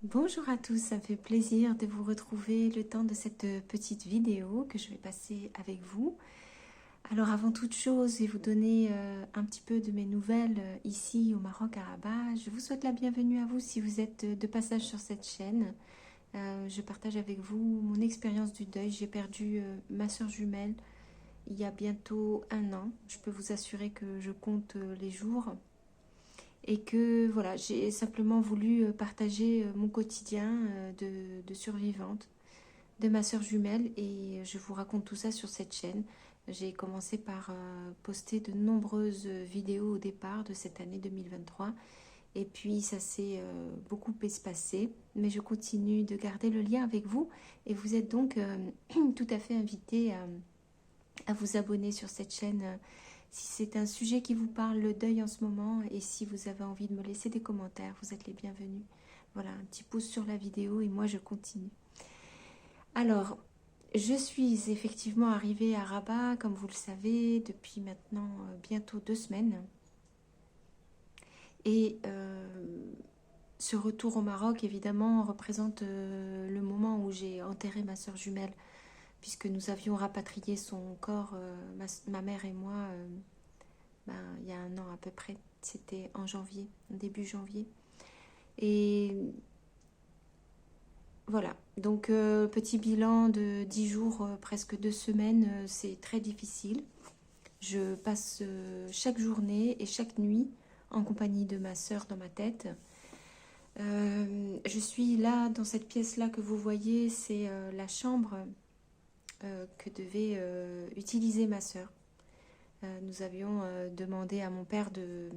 Bonjour à tous, ça me fait plaisir de vous retrouver le temps de cette petite vidéo que je vais passer avec vous. Alors avant toute chose, je vais vous donner un petit peu de mes nouvelles ici au Maroc à Rabat. Je vous souhaite la bienvenue à vous si vous êtes de passage sur cette chaîne. Je partage avec vous mon expérience du deuil. J'ai perdu ma soeur jumelle il y a bientôt un an. Je peux vous assurer que je compte les jours. Et que voilà, j'ai simplement voulu partager mon quotidien de survivante de ma sœur jumelle et je vous raconte tout ça sur cette chaîne. J'ai commencé par poster de nombreuses vidéos au départ de cette année 2023 et puis ça s'est beaucoup espacé, mais je continue de garder le lien avec vous et vous êtes donc tout à fait invité à vous abonner sur cette chaîne si c'est un sujet qui vous parle, le deuil en ce moment, et si vous avez envie de me laisser des commentaires, vous êtes les bienvenus. Voilà, un petit pouce sur la vidéo et moi je continue. Alors, je suis effectivement arrivée à Rabat, comme vous le savez, depuis maintenant bientôt 2 semaines. Et ce retour au Maroc, évidemment, représente le moment où j'ai enterré ma sœur jumelle, puisque nous avions rapatrié son corps, ma mère et moi, il y a un an à peu près. C'était en janvier, début janvier. Et voilà, donc petit bilan de 10 jours, presque 2 semaines, c'est très difficile. Je passe chaque journée et chaque nuit en compagnie de ma sœur dans ma tête. Je suis là, dans cette pièce-là que vous voyez, c'est la chambre que devait utiliser ma sœur. Nous avions demandé à mon père de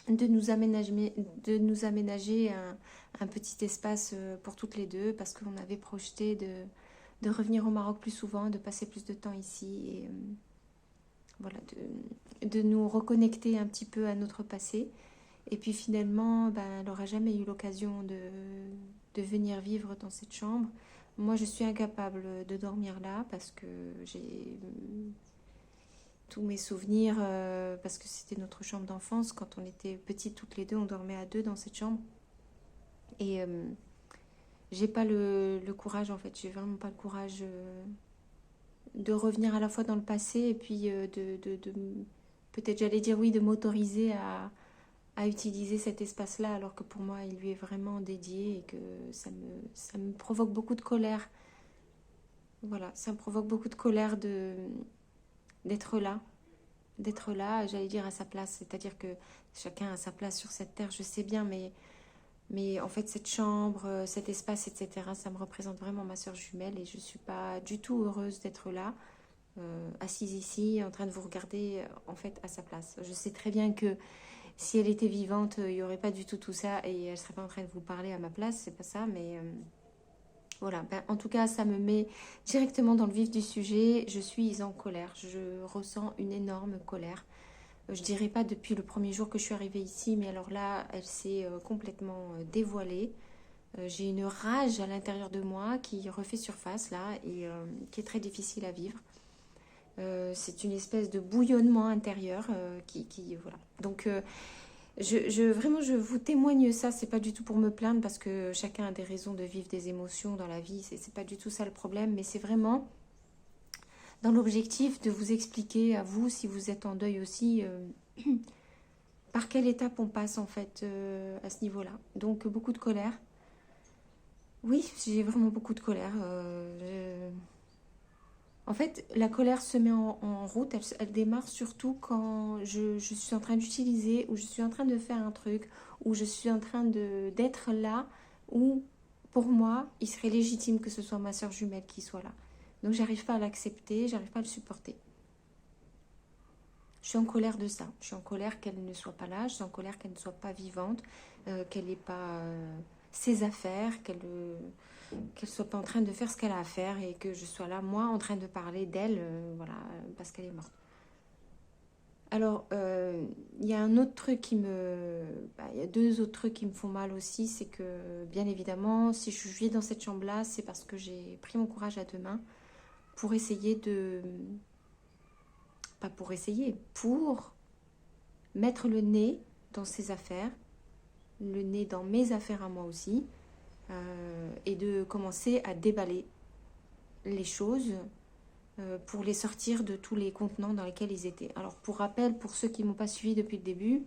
nous aménager un petit espace pour toutes les deux parce qu'on avait projeté de revenir au Maroc plus souvent, de passer plus de temps ici et voilà, de nous reconnecter un petit peu à notre passé. Et puis finalement, elle n'aura jamais eu l'occasion de venir vivre dans cette chambre. Moi, je suis incapable de dormir là parce que j'ai tous mes souvenirs, parce que c'était notre chambre d'enfance. Quand on était petites toutes les deux, on dormait à deux dans cette chambre. Et j'ai pas le courage, en fait. J'ai vraiment pas le courage de revenir à la fois dans le passé et puis peut-être, j'allais dire oui, de m'autoriser à utiliser cet espace-là, alors que pour moi, il lui est vraiment dédié et que ça me provoque beaucoup de colère. Voilà, ça me provoque beaucoup de colère d'être là, j'allais dire à sa place. C'est-à-dire que chacun a sa place sur cette terre, je sais bien, mais en fait, cette chambre, cet espace, etc., ça me représente vraiment ma soeur jumelle et je ne suis pas du tout heureuse d'être là, assise ici, en train de vous regarder, en fait, à sa place. Je sais très bien que si elle était vivante, il n'y aurait pas du tout ça et elle ne serait pas en train de vous parler à ma place, c'est pas ça, mais voilà. En tout cas, ça me met directement dans le vif du sujet. Je suis en colère, je ressens une énorme colère. Je dirais pas depuis le premier jour que je suis arrivée ici, mais alors là, elle s'est complètement dévoilée. J'ai une rage à l'intérieur de moi qui refait surface là et qui est très difficile à vivre. C'est une espèce de bouillonnement intérieur voilà. Donc vraiment, je vous témoigne ça. C'est pas du tout pour me plaindre parce que chacun a des raisons de vivre des émotions dans la vie. C'est pas du tout ça le problème, mais c'est vraiment dans l'objectif de vous expliquer à vous, si vous êtes en deuil aussi, par quelle étape on passe en fait à ce niveau-là. Donc beaucoup de colère. Oui, j'ai vraiment beaucoup de colère. En fait, la colère se met en route, elle démarre surtout quand je suis en train d'utiliser, ou je suis en train de faire un truc, ou je suis en train d'être là, où pour moi, il serait légitime que ce soit ma soeur jumelle qui soit là. Donc j'arrive pas à l'accepter, j'arrive pas à le supporter. Je suis en colère de ça. Je suis en colère qu'elle ne soit pas là, je suis en colère qu'elle ne soit pas vivante, qu'elle n'ait pas ses affaires, qu'elle soit pas en train de faire ce qu'elle a à faire et que je sois là, moi, en train de parler d'elle, voilà, parce qu'elle est morte. Alors, il y a un autre truc il y a deux autres trucs qui me font mal aussi, c'est que, bien évidemment, si je vis dans cette chambre-là, c'est parce que j'ai pris mon courage à deux mains pour essayer de... Pas pour essayer, pour mettre le nez dans ses affaires, le nez dans mes affaires à moi aussi et de commencer à déballer les choses pour les sortir de tous les contenants dans lesquels ils étaient. Alors pour rappel, pour ceux qui ne m'ont pas suivi depuis le début,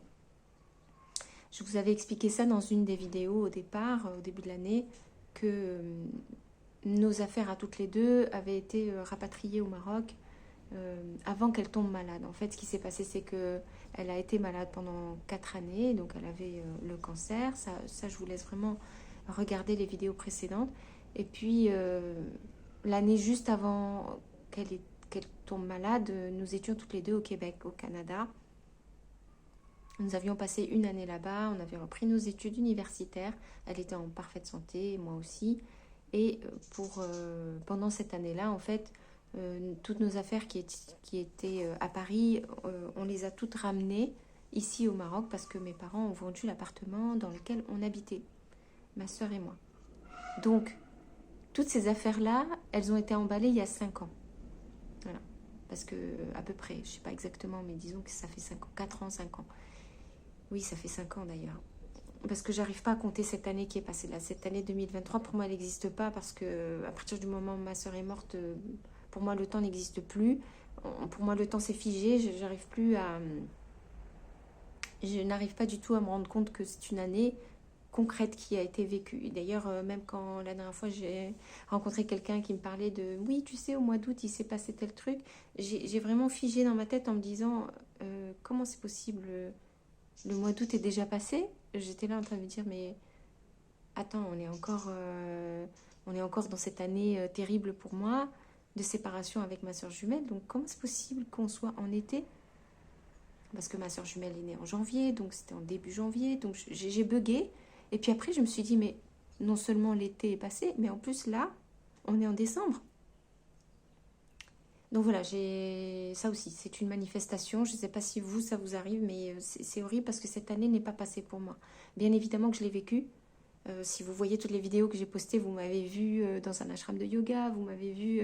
je vous avais expliqué ça dans une des vidéos au départ, au début de l'année, que nos affaires à toutes les deux avaient été rapatriées au Maroc avant qu'elle tombe malade. En fait, ce qui s'est passé, c'est que elle a été malade pendant 4 années, donc elle avait le cancer. Ça, je vous laisse vraiment regarder les vidéos précédentes. Et puis, l'année juste avant qu'elle tombe malade, nous étions toutes les deux au Québec, au Canada. Nous avions passé une année là-bas, on avait repris nos études universitaires. Elle était en parfaite santé, moi aussi. Et pendant cette année-là, en fait, toutes nos affaires qui étaient à Paris, on les a toutes ramenées ici au Maroc parce que mes parents ont vendu l'appartement dans lequel on habitait, ma sœur et moi. Donc, toutes ces affaires-là, elles ont été emballées il y a 5 ans. Voilà. Parce que, à peu près, je ne sais pas exactement, mais disons que ça fait 5 ans, 4 ans, 5 ans. Oui, ça fait 5 ans d'ailleurs. Parce que j'arrive pas à compter cette année qui est passée là. Cette année 2023, pour moi, elle n'existe pas parce que à partir du moment où ma soeur est morte, pour moi, le temps n'existe plus. Pour moi, le temps s'est figé. Je n'arrive pas du tout à me rendre compte que c'est une année concrète qui a été vécue. D'ailleurs, même quand la dernière fois, j'ai rencontré quelqu'un qui me parlait de « Oui, tu sais, au mois d'août, il s'est passé tel truc », j'ai vraiment figé dans ma tête en me disant « Comment c'est possible ? Le mois d'août est déjà passé ?» J'étais là en train de me dire « Mais attends, on est encore dans cette année terrible pour moi, de séparation avec ma soeur jumelle. Donc comment c'est possible qu'on soit en été ?» Parce que ma soeur jumelle est née en janvier, donc c'était en début janvier. Donc j'ai bugué. Et puis après, je me suis dit, mais non seulement l'été est passé, mais en plus là, on est en décembre. Donc voilà, ça aussi, c'est une manifestation. Je ne sais pas si vous, ça vous arrive, mais c'est horrible parce que cette année n'est pas passée pour moi. Bien évidemment que je l'ai vécue. Si vous voyez toutes les vidéos que j'ai postées, vous m'avez vu dans un ashram de yoga, vous m'avez vu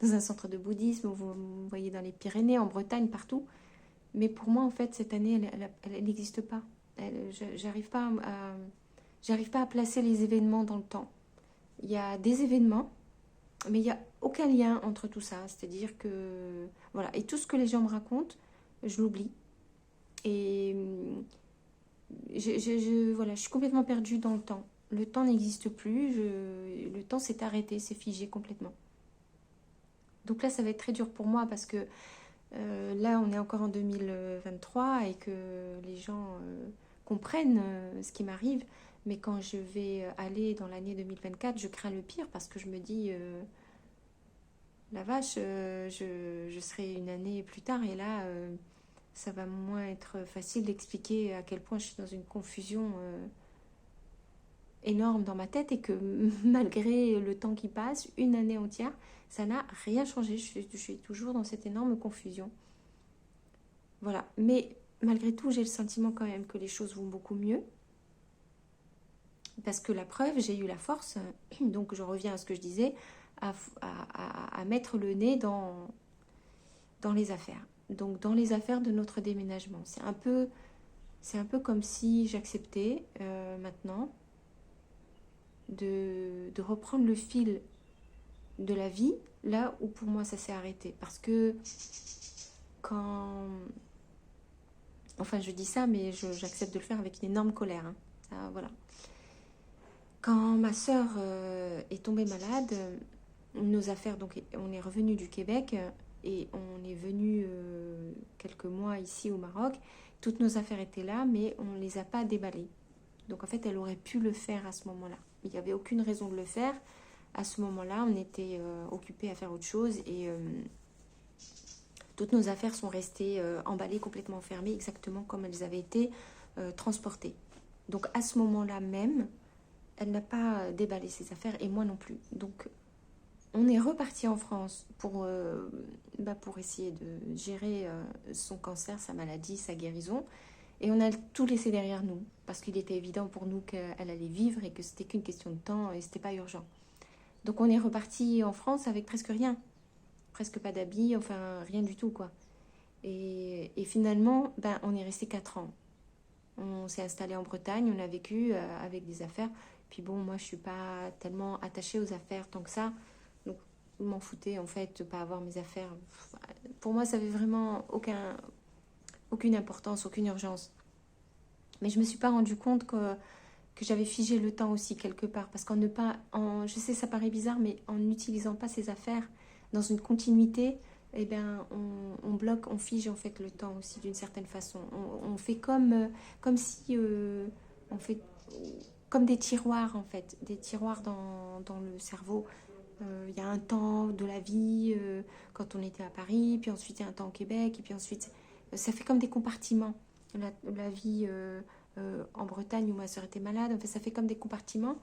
dans un centre de bouddhisme, vous me voyez dans les Pyrénées, en Bretagne, partout. Mais pour moi, en fait, cette année, elle n'existe pas. J'arrive pas à placer les événements dans le temps. Il y a des événements, mais il n'y a aucun lien entre tout ça. C'est-à-dire que... Voilà. Et tout ce que les gens me racontent, je l'oublie. Et voilà, je suis complètement perdue dans le temps. Le temps n'existe plus. Le temps s'est arrêté, s'est figé complètement. Donc là, ça va être très dur pour moi parce que là, on est encore en 2023 et que les gens comprennent ce qui m'arrive. Mais quand je vais aller dans l'année 2024, je crains le pire parce que je me dis, la vache, je serai une année plus tard et là, ça va moins être facile d'expliquer à quel point je suis dans une confusion énorme dans ma tête et que malgré le temps qui passe, une année entière, ça n'a rien changé. Je suis toujours dans cette énorme confusion. Voilà. Mais malgré tout, j'ai le sentiment quand même que les choses vont beaucoup mieux. Parce que la preuve, j'ai eu la force, donc je reviens à ce que je disais, à mettre le nez dans les affaires. Donc dans les affaires de notre déménagement. C'est un peu comme si j'acceptais maintenant de reprendre le fil de la vie là où pour moi ça s'est arrêté. Parce que quand... Enfin, je dis ça, mais j'accepte de le faire avec une énorme colère. Hein. Ça, voilà. Quand ma sœur est tombée malade, nos affaires, donc on est revenu du Québec et on est venu quelques mois ici au Maroc. Toutes nos affaires étaient là, mais on ne les a pas déballées. Donc en fait, elle aurait pu le faire à ce moment-là. Il n'y avait aucune raison de le faire. À ce moment-là, on était occupés à faire autre chose et toutes nos affaires sont restées emballées, complètement fermées, exactement comme elles avaient été transportées. Donc à ce moment-là même, elle n'a pas déballé ses affaires et moi non plus. Donc on est reparti en France pour essayer de gérer son cancer, sa maladie, sa guérison. Et on a tout laissé derrière nous parce qu'il était évident pour nous qu'elle allait vivre et que c'était qu'une question de temps et c'était pas urgent. Donc on est reparti en France avec presque rien. Presque pas d'habits, enfin rien du tout quoi. Et finalement, on est resté 4 ans. On s'est installé en Bretagne, on a vécu avec des affaires. Puis bon, moi, je suis pas tellement attachée aux affaires tant que ça. Donc, je m'en foutais, en fait, de pas avoir mes affaires. Pour moi, ça avait vraiment aucune importance, aucune urgence. Mais je me suis pas rendu compte que j'avais figé le temps aussi quelque part. Parce qu'en ne pas... je sais, ça paraît bizarre, mais en n'utilisant pas ces affaires dans une continuité, eh bien, on bloque, on fige en fait le temps aussi d'une certaine façon. On fait comme si on fait comme des tiroirs en fait, des tiroirs dans le cerveau. Il y a un temps de la vie quand on était à Paris, puis ensuite il y a un temps au Québec, et puis ensuite ça fait comme des compartiments. La vie en Bretagne où ma soeur était malade, en fait, ça fait comme des compartiments.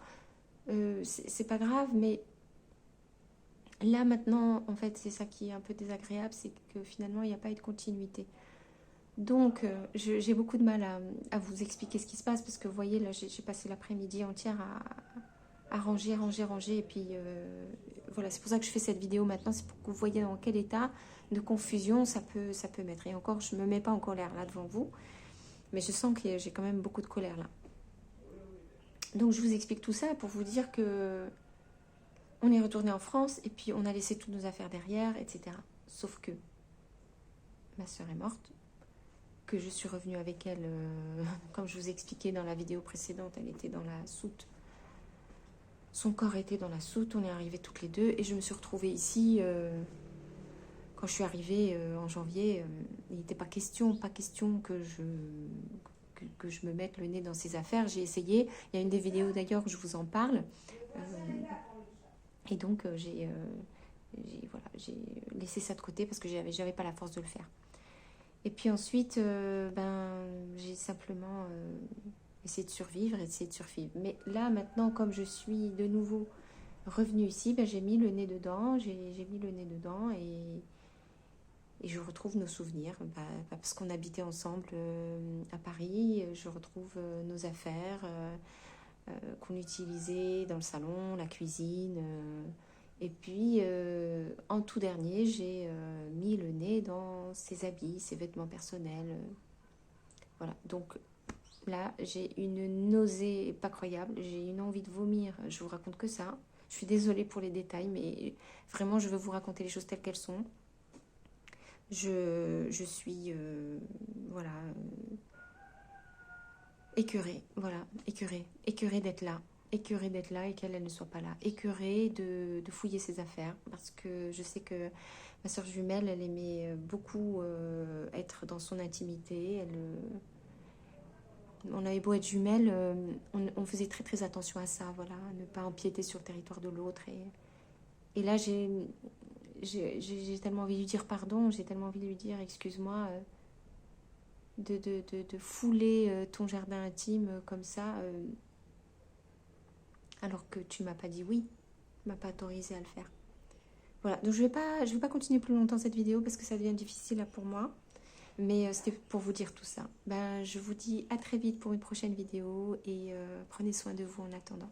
C'est pas grave, mais là maintenant, en fait, c'est ça qui est un peu désagréable, c'est que finalement il n'y a pas eu de continuité. Donc, j'ai beaucoup de mal à vous expliquer ce qui se passe parce que vous voyez, là, j'ai passé l'après-midi entière à ranger. Et puis, voilà, c'est pour ça que je fais cette vidéo maintenant. C'est pour que vous voyez dans quel état de confusion ça peut mettre. Et encore, je ne me mets pas en colère là devant vous. Mais je sens que j'ai quand même beaucoup de colère là. Donc, je vous explique tout ça pour vous dire que on est retourné en France et puis on a laissé toutes nos affaires derrière, etc. Sauf que ma soeur est morte. Que je suis revenue avec elle, comme je vous expliquais dans la vidéo précédente, elle était dans la soute. Son corps était dans la soute, on est arrivés toutes les deux et je me suis retrouvée ici. Quand je suis arrivée en janvier, il n'était pas question que je me mette le nez dans ces affaires. J'ai essayé, il y a une des vidéos d'ailleurs où je vous en parle. Et donc j'ai laissé ça de côté parce que j'avais pas la force de le faire. Et puis ensuite, j'ai simplement essayé de survivre. Mais là, maintenant, comme je suis de nouveau revenue ici, j'ai mis le nez dedans. J'ai mis le nez dedans et je retrouve nos souvenirs. Parce qu'on habitait ensemble à Paris, je retrouve nos affaires qu'on utilisait dans le salon, la cuisine. Et puis, en tout dernier, j'ai mis le nez dans ses habits, ses vêtements personnels. Voilà, donc là, j'ai une nausée pas croyable. J'ai une envie de vomir. Je vous raconte que ça. Je suis désolée pour les détails, mais vraiment, je veux vous raconter les choses telles qu'elles sont. Je suis, voilà, écœurée. Voilà, écœurée d'être là. Écœurée d'être là et qu'elle ne soit pas là. Écœurée de fouiller ses affaires parce que je sais que ma soeur jumelle, elle aimait beaucoup être dans son intimité. On avait beau être jumelles, on faisait très très attention à ça, voilà, ne pas empiéter sur le territoire de l'autre. Et là, j'ai tellement envie de lui dire pardon, j'ai tellement envie de lui dire excuse-moi de fouler ton jardin intime comme ça. Alors que tu m'as pas dit oui, tu m'as pas autorisé à le faire. Voilà, donc je vais pas continuer plus longtemps cette vidéo parce que ça devient difficile là pour moi. Mais c'était pour vous dire tout ça. Je vous dis à très vite pour une prochaine vidéo et prenez soin de vous en attendant.